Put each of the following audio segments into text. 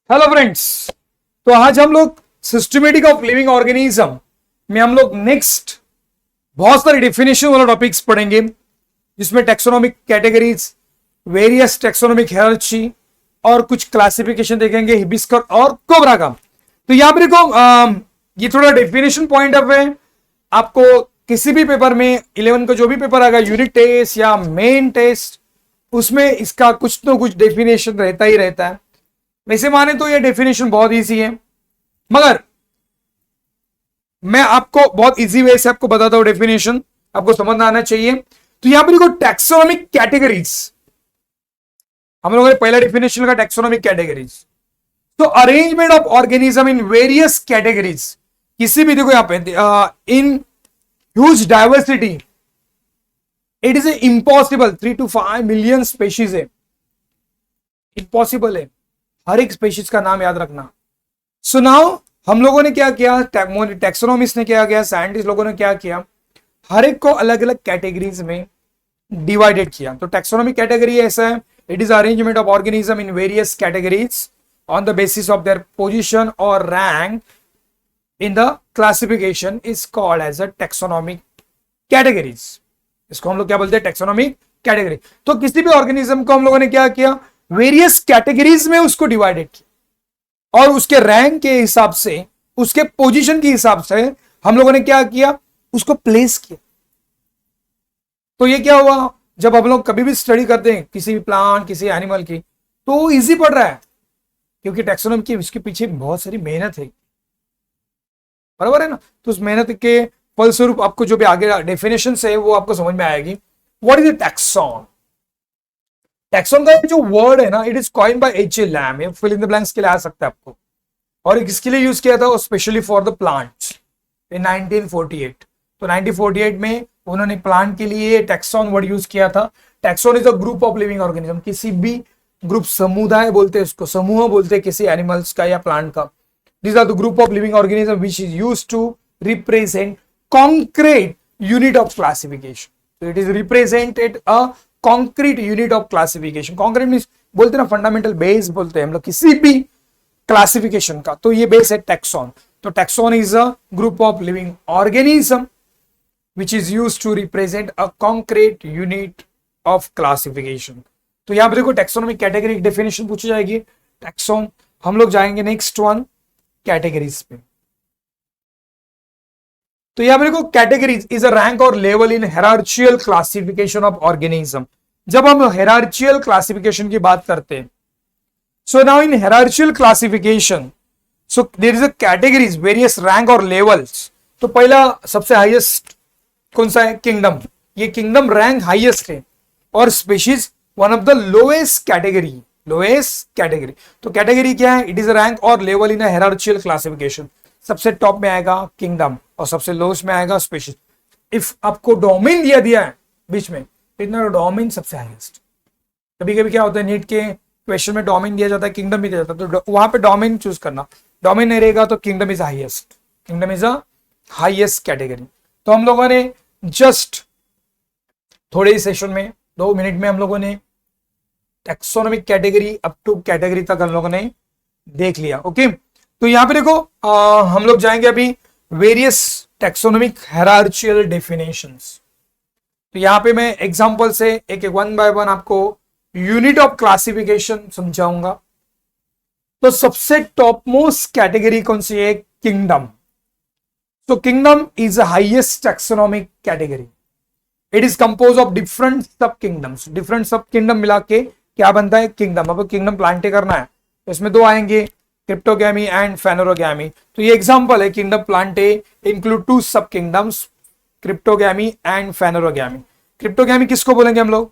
Hello friends. तो आज हम लोग सिस्टमेटिक ऑफ लिविंग ऑर्गेनिज्म में हम लोग नेक्स्ट बहुत सारे डेफिनेशन वाला टॉपिक्स पढ़ेंगे, जिसमें taxonomic categories, various taxonomic hierarchy और कुछ क्लासिफिकेशन देखेंगे हिबिस्कर और कोबरा का। तो यहां पर देखो, ये थोड़ा डेफिनेशन पॉइंट ऑफ है। आपको किसी भी पेपर में 11 का जो भी पेपर आएगा, यूनिट टेस्ट या मेन टेस्ट, उसमें इसका कुछ तो कुछ डेफिनेशन रहता ही रहता है। वैसे माने तो ये डेफिनेशन बहुत इजी है, मगर मैं आपको बहुत इजी वे से आपको बताता हूं डेफिनेशन, आपको समझ आना चाहिए। तो यहां पर देखो, टैक्सोनॉमिक कैटेगरीज, हम लोगों ने पहला डेफिनेशन का टैक्सोनॉमिक कैटेगरीज। तो arrangement of organism in various categories, किसी भी देखो यहां पे in huge diversity, it is impossible 3 to 5 million species है, इम्पॉसिबल है। हर एक स्पेशीज का नाम याद रखना। सो नाउ हम लोगों ने क्या किया, टैक्सोनॉमिस्ट ने क्या किया, साइंटिस्ट लोगों ने क्या किया, हर एक को अलग अलग कैटेगरीज में डिवाइडेड किया। तो टैक्सोनॉमिक कैटेगरी ऐसा है, it is arrangement of organism in various categories on the basis of their position और rank in the classification is called as a taxonomic categories. इसको हम लोग क्या बोलते हैं, टैक्सोनॉमिक कैटेगरी। तो किसी भी ऑर्गेनिज्म को हम लोगों ने क्या किया, वेरियस कैटेगरीज में उसको डिवाइडेड किया, और उसके रैंक के हिसाब से, उसके पोजीशन के हिसाब से हम लोगों ने क्या किया, उसको प्लेस किया। तो ये क्या हुआ, जब हम लोग कभी भी स्टडी करते हैं किसी भी प्लांट, किसी एनिमल की, तो इजी पड़ रहा है, क्योंकि टैक्सोनॉमी की इसके पीछे बहुत सारी मेहनत है, बराबर है ना। तो उस मेहनत के फलस्वरूप आपको जो भी आगे डेफिनेशन है वो आपको समझ में आएगी। What is taxon? टैक्सॉन का जो वर्ड है ना, it is coined by H.A. Lam. ये फिल इन द ब्लैंक्स के लिए आ सकता है आपको, और किसके लिए यूज किया था, specially for the plants in 1948। तो 1948 में उन्होंने प्लांट के लिए टैक्सॉन वर्ड यूज किया था। Taxon is a group of living organism, किसी भी ग्रुप, समुदाय बोलते हैं उसको, समूह बोलते हैं किसी एनिमल्स का या प्लांट का। These are the group of living organisms which is used to represent concrete unit of classification. So it is represented a concrete unit of classification. Concrete means बोलते हैं ना फंडामेंटल बेस बोलते हैं हम लोग किसी भी क्लासिफिकेशन का, तो ये बेस है टैक्सॉन। तो taxon is a group of living organism which is used to represent a concrete unit of classification. तो यहां पर देखो टैक्सोनॉमिक कैटेगरी डेफिनेशन पूछी जाएगी, टैक्सॉन। हम लोग जाएंगे नेक्स्ट वन, कैटेगरीज पे। तो यहां पर देखो, कैटेगरीज इज अ रैंक और level in hierarchical classification of organism. जब हम हायरार्चिकल क्लासिफिकेशन की बात करते हैं, so now in hierarchical classification, so there is a categories, various rank और लेवल्स। तो पहला सबसे हाईएस्ट कौन सा है, किंगडम। ये किंगडम रैंक हाईएस्ट है, और species one of the lowest category, lowest category. तो कैटेगरी क्या है, इट इज रैंक और लेवल इन हायरार्चिकल क्लासिफिकेशन। सबसे टॉप में आएगा किंगडम और सबसे लोएस्ट में आएगा स्पीशीज। इफ आपको डोमेन दिया है बीच में, इतना डोमेन सबसे हाईएस्ट। कभी कभी क्या होता है, नीट के क्वेश्चन में डोमेन दिया जाता है, किंगडम भी दिया जाता है, तो वहां पे डोमेन चूज करना। डोमेन नहीं रहेगा तो kingdom is highest, kingdom is a highest category. तो हम लोगों ने जस्ट थोड़े ही सेशन में 2 मिनट में हम लोगों ने taxonomic category up to category तक हम लोगों ने देख लिया। ओके, तो यहां पे देखो, हम लोग जाएंगे अभी वेरियस टैक्सोनॉमिक हायरार्चिकल डेफिनेशंस। तो यहां पे मैं एग्जांपल से एक एक 1 by 1 आपको यूनिट ऑफ क्लासिफिकेशन समझाऊंगा। तो सबसे टॉप मोस्ट कैटेगरी कौन सी है, kingdom. So kingdom is the highest taxonomic category. It is composed of different sub kingdoms. Different sub kingdom मिला के क्या बनता है, किंगडम। अब किंगडम प्लांटे करना है तो इसमें 2 आएंगे, क्रिप्टोगैमी एंड फेनोरोगैमी। तो ये एग्जांपल है, kingdom Plantae include 2 sub kingdoms, Cryptogamae and Phanerogamae. Cryptogamae किसको बोलेंगे हम लोग,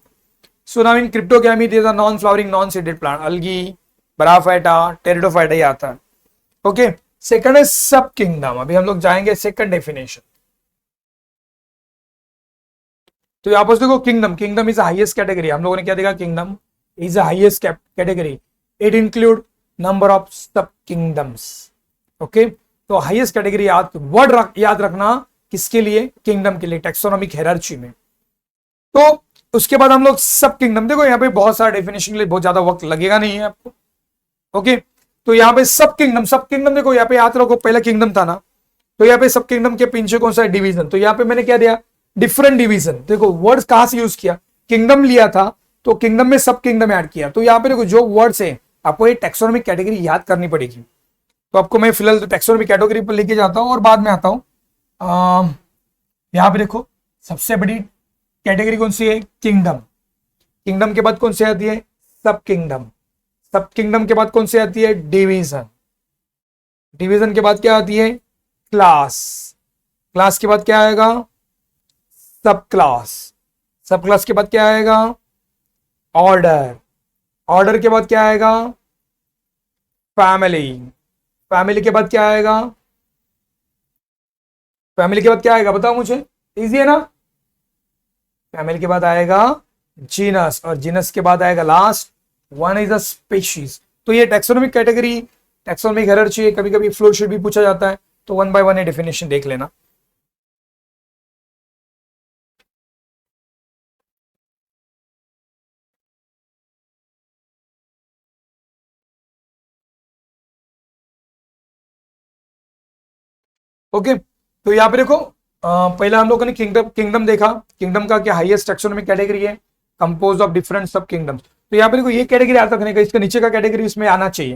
so now in Cryptogamae there are non flowering non seeded plant, algae, Bryophyta, Pteridophyta ही आता है। ओके, सेकंड है सब किंगडम। अभी हम लोग जाएंगे सेकंड डेफिनेशन। तो यहां पर देखो, kingdom, kingdom is highest category. हम लोगों ने क्या देखा, kingdom is highest category. It include number of सब किंगडम्स। ओके, तो हाईएस्ट कैटेगरी वर्ड याद रखना किसके लिए, किंगडम के लिए, टैक्सोनॉमिक हायरार्ची में। तो उसके बाद हम लोग सब किंगडम, देखो यहाँ पे बहुत सारा डेफिनेशन के लिए बहुत ज्यादा वक्त लगेगा नहीं है आपको। ओके, तो यहाँ पे सब किंगडम देखो, यहाँ पे याद रखो पहला किंगडम था ना, तो यहाँ पे सब किंगडम के पीछे कौन सा है, डिवीजन। तो यहाँ पे मैंने क्या दिया, डिफरेंट डिवीजन। देखो वर्ड्स कहां से यूज किया, किंगडम लिया था तो किंगडम में सब किंगडम ऐड किया। तो यहाँ पे देखो जो वर्ड्स है आपको ये टेक्सोनॉमिक कैटेगरी याद करनी पड़ेगी। तो आपको मैं फिलहाल तो टेक्सोनॉमिक कैटेगरी पर लेके जाता हूँ और बाद में आता हूँ। यहाँ पे देखो सबसे बड़ी कैटेगरी कौन सी है, किंगडम। किंगडम के बाद कौन सी आती है, सब किंगडम। सब किंगडम के बाद कौन सी आती है, डिवीजन। डिवीजन के बाद क्या आती है, क्लास। क्लास के बाद क्या आएगा, सब क्लास। सब क्लास के बाद क्या आएगा, ऑर्डर। ऑर्डर के बाद क्या आएगा, फैमिली। फैमिली के बाद क्या आएगा, फैमिली के बाद क्या आएगा बताओ मुझे, इजी है ना। फैमिली के बाद आएगा जीनस, और जीनस के बाद आएगा last one is a species. तो ये टैक्सोनॉमिक कैटेगरी, टैक्सोनॉमिक हायरार्ची, कभी कभी फ्लो शीट भी पूछा जाता है, तो वन बाय वन ये डेफिनेशन देख लेना। ओके तो यहाँ पे देखो पहला हम लोगों ने किंगडम किंगडम देखा। किंगडम का क्या हाईएस्ट टैक्सोनॉमिक कैटेगरी है, कंपोज ऑफ डिफरेंट सब किंगडम्स। तो यहाँ पे देखो ये कैटेगरी याद रखने का, इसके नीचे का कैटेगरी इसमें आना चाहिए,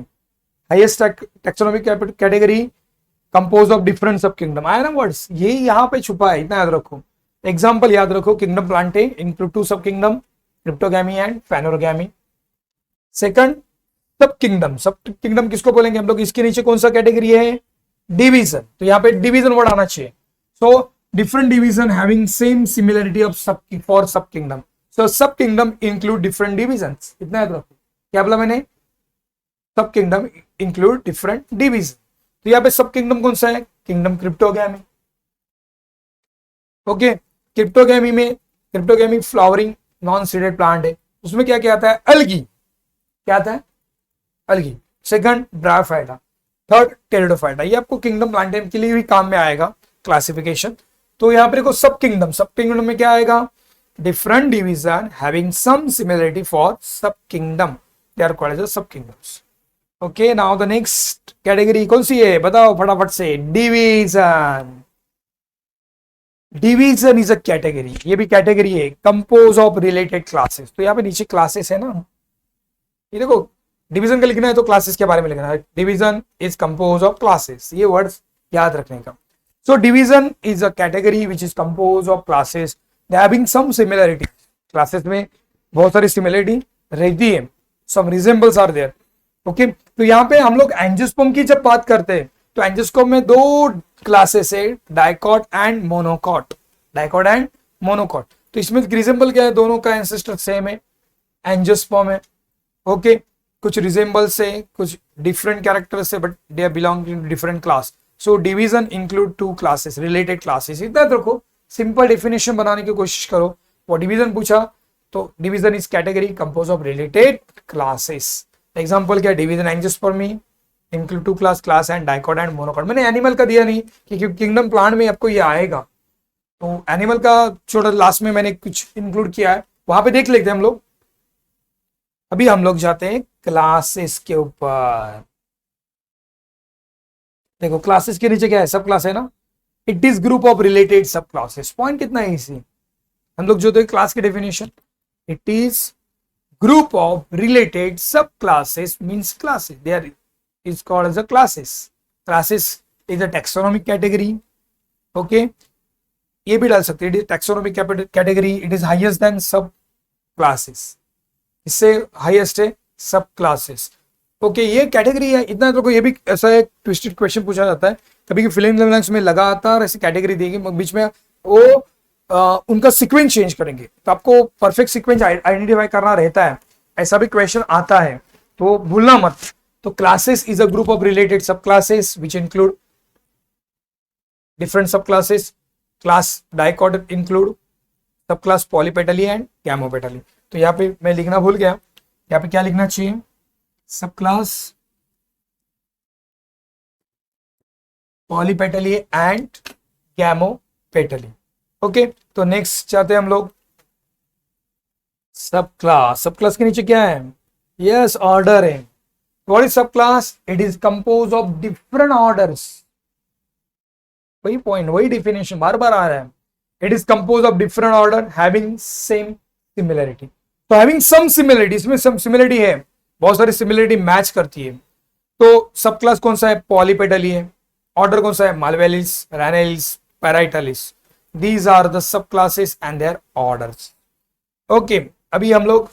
highest taxonomic category compose of different सब किंगडम। आया ना वर्ड्स, ये यहाँ पे छुपा है, इतना याद रखो। एग्जाम्पल याद रखो, kingdom Plantae include two sub kingdom, Cryptogamae and Phanerogamae. Second sub kingdom किसको बोलेंगे हम लोग, इसके नीचे कौन सा कैटेगरी है, डिवीजन। तो यहाँ पे डिवीजन वर्ड आना चाहिए। So different division having same similarity of sub for sub kingdom. So sub kingdom include different division, इतना याद रखो। क्या बोला मैंने, सब किंगडम इंक्लूड डिफरेंट डिवीजन। तो यहाँ पे सब किंगडम कौन सा है, kingdom Cryptogamae. Okay Cryptogamae flowering non seeded plant है, उसमें क्या क्या आता है, अलगी। क्या आता है, algae. Second Bryophyta, third Pteridophyta. ये आपको किंगडम प्लांटेम के लिए भी काम में आएगा क्लासिफिकेशन। तो यहाँ पे देखो सब किंगडम में क्या आएगा, different division having some similarity for sub kingdom, they are called as sub kingdoms. Okay now the next category कौन सी है बताओ फटाफट से, division. Division is a category, ये भी कैटेगरी है, कंपोज ऑफ रिलेटेड क्लासेस। तो यहाँ पे नीचे क्लासेस है ना, ये देखो डिवीजन का लिखना है तो क्लासेस के बारे में लिखना है। Division is compose of classes, ये वर्ड्स याद रखने का। So division is a category which is compose of classes having some similarity. Classes में बहुत सारी सिमिलरिटी रहती है, some resembles are there. Okay तो यहाँ पे हम लोग एंजियोस्पर्म की जब बात करते हैं तो एंजियोस्पर्म में दो क्लासेस है, dicot and monocot. Dicot and monocot, तो इसमें रिजेंबल क्या है, दोनों का एंसेस्टर सेम है, एंजियोस्पर्म है। ओके कुछ रिजेंबल्स है, कुछ डिफरेंट कैरेक्टर्स है, but they are belong to different class. So division include two classes, related classes. इतना रखो, सिंपल डेफिनेशन बनाने की कोशिश करो। वो डिवीजन पूछा तो division is category compose of related classes. Example क्या, division Angiospermae include two class and dicot and monocot. मैंने एनिमल का दिया नहीं क्योंकि किंगडम प्लांट में आपको ये आएगा, तो एनिमल का छोटा लास्ट में मैंने कुछ इंक्लूड किया है, वहां पे देख लेते हैं हम लोग। अभी हम लोग जाते हैं क्लासेस के ऊपर। देखो क्लासेस के नीचे क्या है, सब क्लास है ना, it is group of related सब क्लासेस। पॉइंट कितना है इसी, हम लोग जो देख क्लास की definition, it is group of related subclasses means classes, there is called as a classes. Classes is a taxonomic category. Okay ये भी डाल सकते हैं, taxonomic category, it is highest than sub classes, इससे highest है सब classes. Okay ये category है, इतना तो ये भी ऐसा एक ट्विस्टेड क्वेश्चन पूछा जाता है कभी फिल इन द ब्लैंक्स में लगातार ऐसी कैटेगरी देगी, बीच में वो उनका सीक्वेंस चेंज करेंगे, तो आपको परफेक्ट सीक्वेंस आइडेंटिफाई करना रहता है। ऐसा भी क्वेश्चन आता है तो भूलना मत। तो classes is a group of related सब क्लासेस विच इंक्लूड डिफरेंट सब क्लासेस। क्लास डाइकॉट इंक्लूड सब क्लास पॉलीपेटली एंड गैमोपेटली। तो यहाँ पे मैं लिखना भूल गया, यहाँ पे क्या लिखना चाहिए, सब क्लास पॉलीपेटली एंड गैमोपेटली। ओके तो नेक्स्ट चाहते हैं हम लोग सब क्लास। सब क्लास के नीचे क्या है, यस ऑर्डर है। What is sub class? It is compose of different orders. वही पॉइंट, वही डिफिनेशन बार बार आ रहा है. It is compose of different order having same similarity. तो हैविंग सम सिमिलरिटी, इसमें सम सिमिलरिटी है, बहुत सारी सिमिलरिटी मैच करती है. तो सब क्लास कौन सा है? पॉलीपेटली है. ऑर्डर कौन सा है? Malvales, Ranales, Parietales. These are the sub classes and their orders. Okay, अभी हम लोग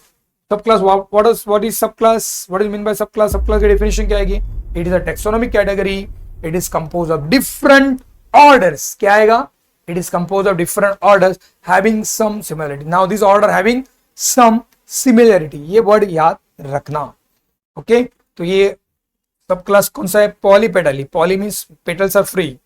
sub class, what is sub class, what is mean by sub class? Sub class की डेफिनेशन क्या आएगी? It is a taxonomic category. It is compose of different orders. क्या आएगा? It is compose of different orders having some similarity. Now this order having some similarity, ये word याद रखना. Okay, तो ये सब क्लास कौन सा है? Polypetalae. Poly means petals are free.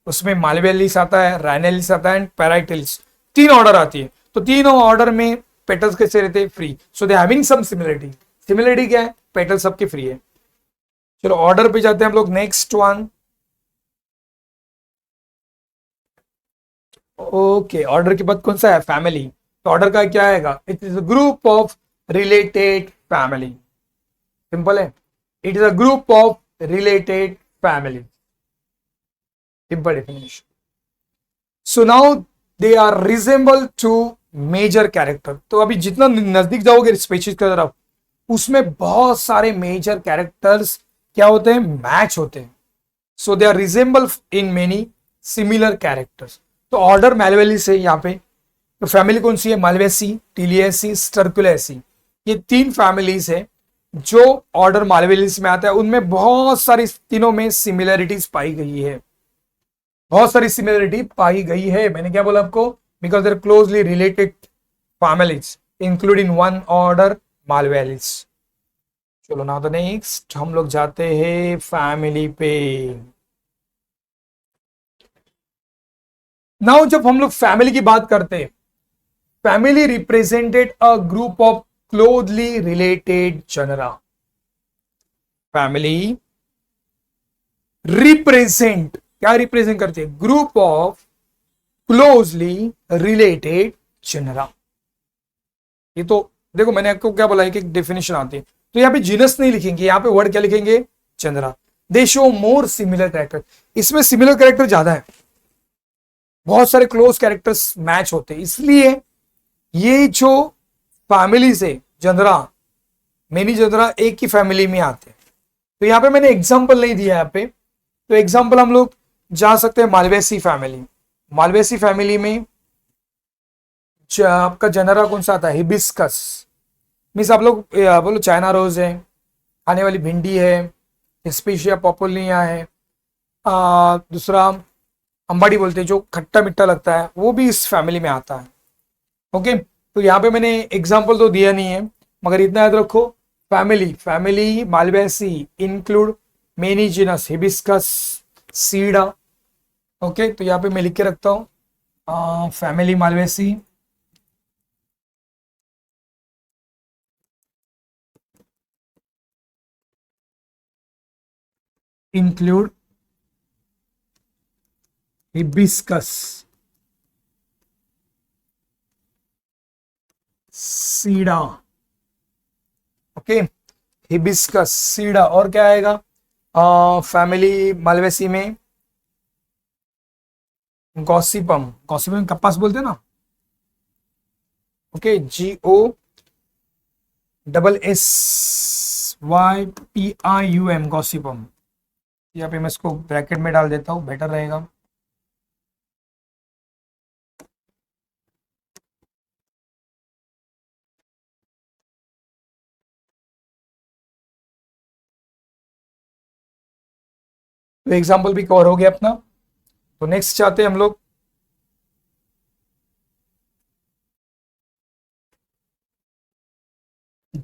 उसमें मालवेलिस आता है, रैनेलिस आता है एंड पैराइटलिस. तीन ऑर्डर आती है. तो तीनों ऑर्डर में पेटल्स कैसे रहते हैं? Free. So they having some similarity. Similarity क्या है? पेटल सबके फ्री है. चलो ऑर्डर पे जाते हैं हम लोग. Next one. ओके, ऑर्डर के बाद कौन सा है? फैमिली. तो ऑर्डर का क्या आएगा? It is a group of related family. Simple है. It is a group of related family. Simple definition. So now they are resemble to major character. तो अभी जितना नजदीक जाओगे स्पीशीज की तरफ, उसमें बहुत सारे मेजर कैरेक्टर्स क्या होते हैं? मैच होते हैं. So they are resemble in many similar characters. तो ऑर्डर मैलवेलिस है यहाँ पे. तो फैमिली कौन सी है? Malvaceae, Tiliaceae, Sterculiaceae. ये तीन फैमिलीज है जो ऑर्डर मालवेलिस में आता है. उनमें बहुत सारी, तीनों में सिमिलरिटीज पाई गई है. बहुत सारी सिमिलरिटी पाई गई है. मैंने क्या बोला आपको? Because there closely related families including one order Malvales. चलो ना, तो नेक्स्ट हम लोग जाते हैं फैमिली पे. नाउ जब हम लोग फैमिली की बात करते हैं, family represented a group of closely related genera. Family represent, क्या रिप्रेजेंट करती है? Group of closely related genera. ये तो देखो मैंने आपको क्या बोला है कि डेफिनेशन आती है. तो यहाँ पे जीनस नहीं लिखेंगे, यहाँ पे वर्ड क्या लिखेंगे? Genera. They show more similar character. इसमें सिमिलर कैरेक्टर ज्यादा है, बहुत सारे क्लोज कैरेक्टर्स मैच होते हैं. इसलिए ये जो फैमिली से जनरा, मेनी जनरा एक ही फैमिली में आते हैं. तो यहाँ पे मैंने एग्जांपल नहीं दिया यहाँ पे. तो एग्जांपल हम लोग जा सकते हैं मालवेसी फैमिली. मालवेसी फैमिली में आपका जनरा कौन सा आता है? हिबिस्कस. मीन्स आप लोग बोलो चाइना रोज है, खाने वाली भिंडी है, हिस्पेशिया पॉपुलिया है, दूसरा अंबाड़ी बोलते हैं जो खट्टा मिट्टा लगता है, वो भी इस फैमिली में आता है. ओके, तो यहाँ पे मैंने एग्जांपल तो दिया नहीं है, मगर इतना याद रखो, family Malvaceae include many genus Hibiscus, Sida. Okay, तो यहाँ पे मैं लिख के रखता हूँ family Malvaceae include Hibiscus, Sida. Okay, Hibiscus, Sida. और क्या आएगा फैमिली मालवेसी में? गॉसिपम. गॉसिपम कपास बोलते हैं ना. Okay, GOSSYPIUM, गॉसिपम. यहाँ पे मैं इसको ब्रैकेट में डाल देता हूँ, बेटर रहेगा. तो एग्जाम्पल भी कवर हो गया अपना. तो नेक्स्ट चाहते हैं हम लोग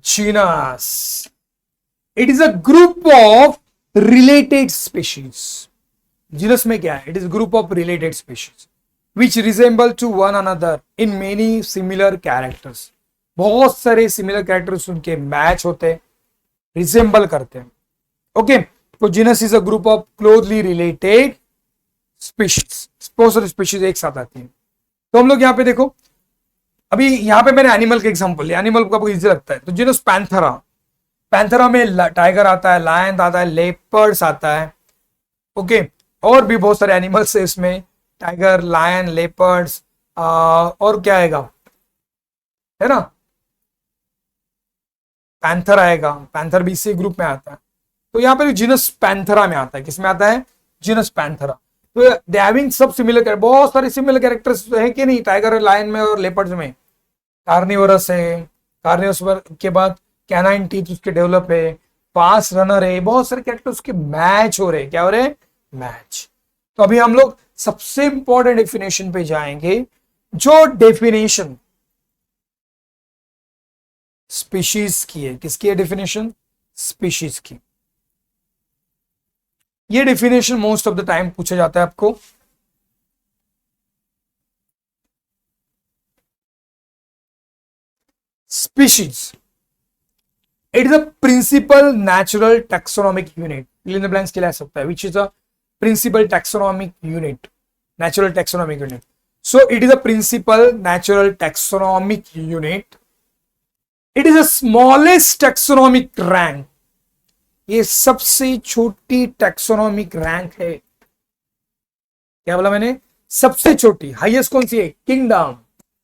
genus. It is a group of related species. Genus में क्या है? It is group of related species which resemble to one another in many similar characters. बहुत सारे सिमिलर कैरेक्टर्स उनके मैच होते हैं, रिजेंबल करते हैं. ओके, तो genus is a group of closely related species. बहुत सारी स्पीशीज एक साथ आती है. तो हम लोग यहाँ पे देखो, अभी यहाँ पे मैंने एनिमल का एग्जांपल लिया, एनिमल को आपको इजी लगता है. तो जीनस पैंथरा. पैंथरा में टाइगर आता है, लायन आता है, लेपर्ड्स आता है। ओके, और भी बहुत सारे एनिमल्स है इसमें, टाइगर, लायन, लेपर्ड्स, और क्या आएगा, है ना, पैंथर आएगा, पैंथर भी इसी ग्रुप में आता है। तो यहाँ पे जीनस पैंथरा में आता है, किसमें आता है, जीनस पैंथरा। तो दे हैविंग सब सिमिलर, बहुत सारे सिमिलर कैरेक्टर्स है कि नहीं, टाइगर, लायन में और लेपर्ड्स में। कार्निवरस है, कार्निवरस के बाद कैनाइन टीथ उसके डेवलप है, फास्ट रनर है, बहुत सारे कैरेक्टर उसके मैच हो रहे हैं, क्या हो रहे हैं, मैच। तो अभी हम लोग सबसे इंपॉर्टेंट डेफिनेशन पे जाएंगे, जो डेफिनेशन स्पीशीज की है। किसकी है डेफिनेशन, स्पीशीज की। ये definition most of the time पूछा जाता है आपको। Species, it is a principal natural taxonomic unit, fill in the blanks के लिए आ सकता है, which is a principal taxonomic unit, natural taxonomic unit. So it is a principal natural taxonomic unit. It is the smallest taxonomic rank. ये सबसे छोटी taxonomic rank है। क्या बोला मैंने, सबसे छोटी, हाईएस्ट कौन सी है, किंगडम,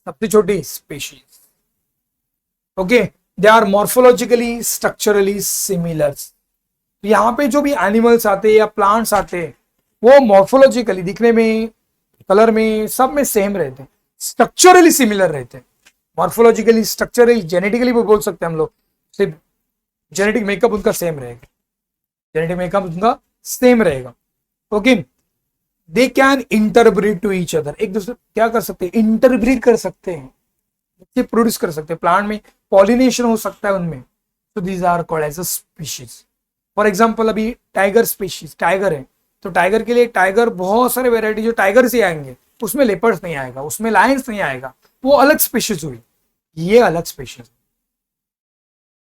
सबसे छोटी species. Okay, they are morphologically structurally similar. यहां पे जो भी एनिमल्स आते हैं या प्लांट्स आते हैं, वो मॉर्फोलॉजिकली दिखने में, कलर में, सब में सेम रहते हैं, स्ट्रक्चरली सिमिलर रहते हैं। मॉर्फोलॉजिकली, स्ट्रक्चरली, जेनेटिकली भी बोल सकते हैं हम लोग, सिर्फ जेनेटिक मेकअप उनका सेम रहेगा, जेनेटिक मेकअप उनका सेम रहेगा। Okay, they can interbreed to each other, एक दूसरे क्या कर सकते हैं, इंटरब्रीड कर सकते हैं, प्रोड्यूस कर सकते हैं, प्लांट में पॉलिनेशन हो सकता है उनमें। तो these are called as a species. For example अभी टाइगर स्पीशीज, टाइगर है तो टाइगर के लिए टाइगर बहुत सारे वेराइटी जो टाइगर से आएंगे, उसमें लेपर्ड्स नहीं आएगा, उसमें लायंस नहीं आएगा, वो अलग स्पीशीज हुई, ये अलग स्पीशीज।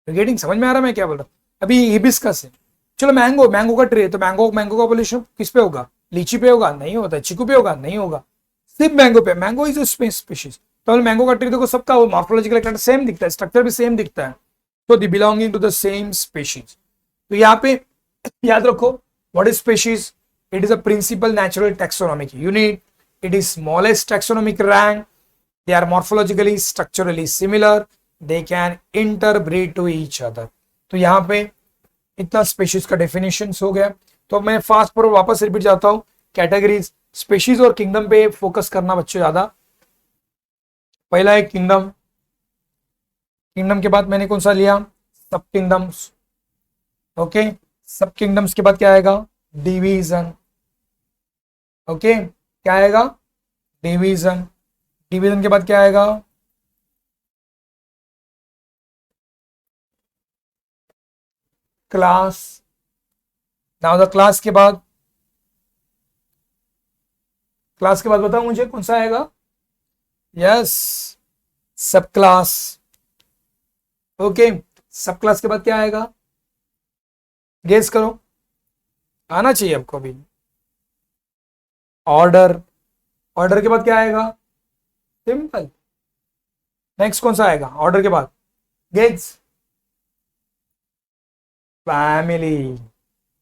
गेटिंग, समझ में आ रहा मैं क्या बोल रहा हूँ। अभी हिबिस्कस है, चलो मैंगो, मैंगो का ट्री है, तो मैंगो का पॉलिनेशन किस पे होगा, लीची पे होगा, नहीं होता, चीकू पे होगा, नहीं होगा, सिर्फ मैंगो पे। Mango is species. तो मैंगो का ट्री देखो, सबका वो मॉर्फोलॉजिकल सेम दिखता है, स्ट्रक्चर भी सेम दिखता है, तो the belonging to the same species. तो यहाँ पे याद रखो, what is species, it is a principal natural taxonomic unit, it is smallest taxonomic rank, they are morphologically structurally similar, they can interbreed to each other. तो यहाँ पे इतना species का डेफिनेशन हो गया। तो मैं फास्ट फॉरवर्ड वापस रिपीट जाता हूँ, कैटेगरीज, स्पीशीज और किंगडम पे फोकस करना बच्चों ज्यादा। पहला है किंगडम, किंगडम के बाद मैंने कौन सा लिया, सब किंगडम्स। ओके, सब किंगडम्स के बाद क्या आएगा, डिवीजन। ओके, क्या आएगा, डिवीजन। डिवीजन के बाद क्या आएगा, क्लास। नाउ द क्लास के बाद, क्लास के बाद बताओ मुझे कौन सा आएगा, यस, सब क्लास। ओके, सब क्लास के बाद क्या आएगा, गेस करो, आना चाहिए आपको अभी, ऑर्डर। ऑर्डर के बाद क्या आएगा, सिंपल। नेक्स्ट कौन सा आएगा ऑर्डर के बाद, गेस, फैमिली।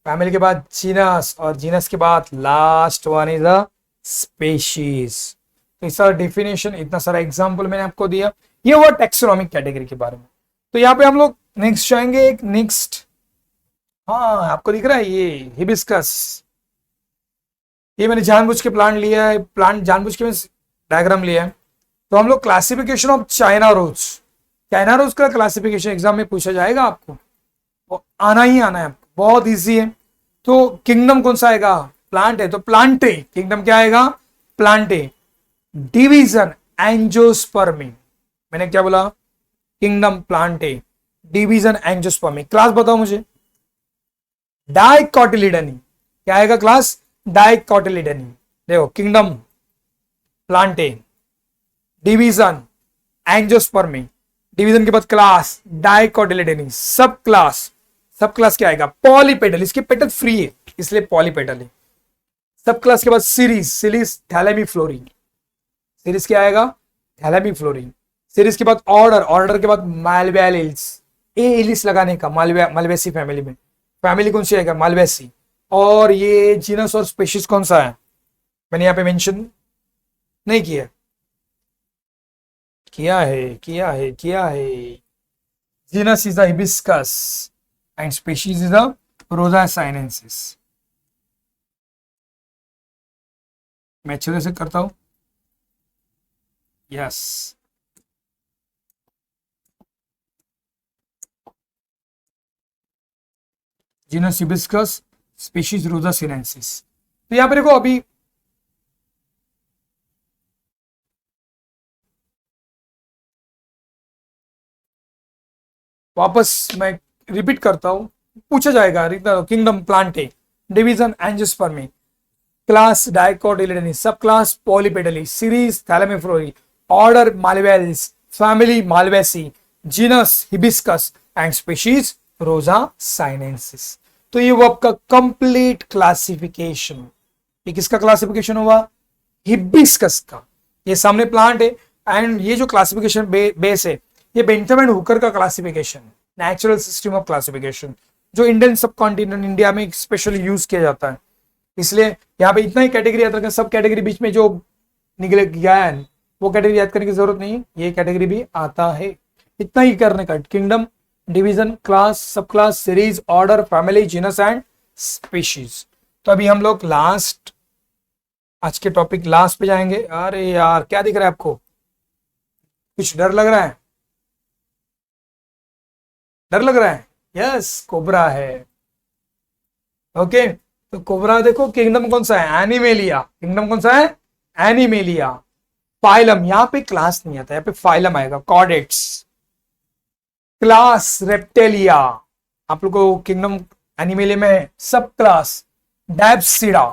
फैमिली के बाद जीनस, और जीनस के बाद last one is a species. तो इस सारा डेफिनेशन, इतना सारा एग्जांपल मैंने आपको दिया, ये हुआ टैक्सोनॉमिक कैटेगरी के बारे में। तो यहाँ पे हम लोग नेक्स्ट जाएंगे, एक नेक्स्ट, हाँ आपको दिख रहा है ये हिबिस्कस, ये मैंने जानबूझ के प्लांट लिया है, प्लांट जानबूझ के डायग्राम लिया है। तो हम लोग classification of China rose, China rose का क्लासिफिकेशन एग्जाम में पूछा जाएगा आपको, वो आना ही आना है आपको, बहुत इजी है। तो किंगडम कौन सा आएगा, प्लांट है तो प्लांटे, किंगडम क्या आएगा, प्लांटे। डिवीजन एंजियोस्पर्मी, मैंने क्या बोला, kingdom Plantae, division Angiospermae. Class बताओ मुझे, डाइकोटिलिडनी, क्या आएगा क्लास, डाइकोटिलिडनी। देखो kingdom Plantae, division angiospermae, division के बाद class Dicotyledonae, sub class. Sub class क्या आएगा, पॉलीपेटल, इसके पेटल फ्री है इसलिए पॉलीपेटल है। सब क्लास के बाद सीरीज, सीरीज थैलेमीफ्लोरी, सीरीज क्या आएगा, थैलेमीफ्लोरी। सीरीज के बाद ऑर्डर, ऑर्डर के बाद मैल्वेलिल्स, ए एलिस लगाने का मालवेसी फैमिली में। फैमिली कौन सी आएगा? मालवेसी। और ये जीनस और स्पेशीज कौन सा है? मैंने यहाँ पे मेंशन नहीं किया, किया है। Genus is the hibiscus and species is the रोजा साइनेंसिस। मैं अच्छे से करता हूं। यस, जीनस हिबिस्कस, स्पीशीज रोजा सिनेंसिस। तो यहां पे देखो, अभी वापस मैं रिपीट करता हूं, पूछा जाएगा। Kingdom Plantae, division Angiospermae, class Dicotyledonae, sub class Polypetalae, series Thalamiflorae, order Malvales, family Malvaceae, genus Hibiscus and species Rosa sinensis. तो ये वो आपका कंप्लीट क्लासिफिकेशन। ये किसका क्लासिफिकेशन हुआ? हिबिस्कस का। ये सामने प्लांट है एंड ये जो क्लासिफिकेशन बेस है ये बेंथम एंड हुकर का classification, natural system of classification, जो इंडियन सब कॉन्टिनेंट इंडिया में स्पेशली यूज किया जाता है। इसलिए यहाँ पे इतना ही कैटेगरी याद रखें, सब कैटेगरी बीच में जो निकले गया है वो कैटेगरी याद करने की जरूरत नहीं है, ये कैटेगरी भी आता है। इतना ही करने का, kingdom, division, class, sub class, series, order, family, genus and species. तो अभी हम लोग लास्ट, आज के टॉपिक लास्ट पे जाएंगे। अरे यार क्या दिख रहा है आपको? कुछ डर लग रहा है? डर लग रहा है? यस, कोबरा है। ओके, तो कोबरा देखो, किंगडम कौन सा है? एनिमेलिया। किंगडम कौन सा है? एनिमेलिया। फाइलम, यहाँ पे क्लास नहीं आता, यहाँ पे फाइलम आएगा, कॉर्डेट्स। क्लास रेप्टेलिया, आप लोग को किंगडम एनिमेलिया में है। सब क्लास डैप्सिडा,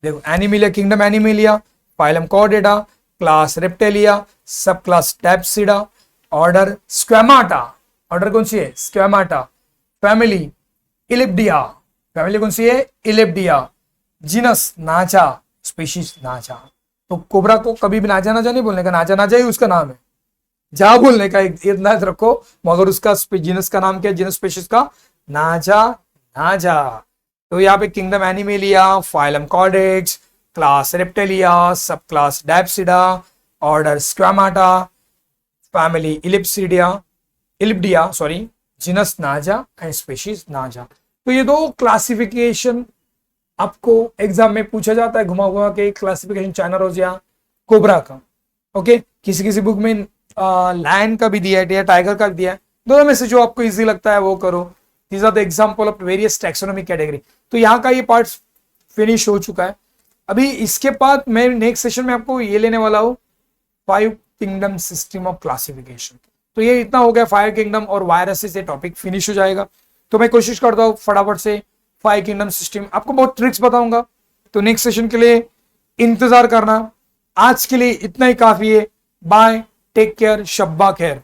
देखो animalia, kingdom Animalia, phylum Chordata, class Reptilia, sub class Diapsida, order स्क्वेमाटा। Order कौन सी है? स्क्वेमाटा। फैमिली इलिप्डिया, फैमिली कौन सी है? इलिप्डिया। जीनस नाजा, स्पीशीज नाजा। तो कोबरा को कभी भी नाजा नाजा नहीं बोलने का, नाजा नाजा ही उसका नाम है, जा बोलने का इतना रखो। मगर उसका जीनस का नाम क्या है? जीनस स्पीशीज का नाजा नाजा। तो यहाँ पे kingdom Animalia, phylum chordates, class Reptilia, sub class Diapsida, order Squamata, family Elapidae, sorry, genus Naja and species Naja. तो ये दो क्लासिफिकेशन आपको एग्जाम में पूछा जाता है, घुमा घुमा के क्लासिफिकेशन चाइना रोजिया कोबरा का। ओके, किसी किसी बुक में लायन का भी दिया है या टाइगर का भी दिया है, दोनों में से जो आपको इजी लगता है वो करो। These are the example of various taxonomic category. तो यहाँ का ये पार्ट फिनिश हो चुका है। अभी इसके बाद मैं नेक्स्ट सेशन में आपको ये लेने वाला हूँ, 5 किंगडम सिस्टम ऑफ क्लासिफिकेशन। तो ये इतना हो गया, 5 किंगडम और वायरसेस, ये टॉपिक फिनिश हो जाएगा। तो मैं कोशिश करता हूँ फटाफट से 5 किंगडम सिस्टम, आपको बहुत ट्रिक्स बताऊंगा। तो नेक्स्ट सेशन के लिए इंतजार करना। आज के लिए इतना ही काफी है। बाय, टेक केयर, शब्बा खैर।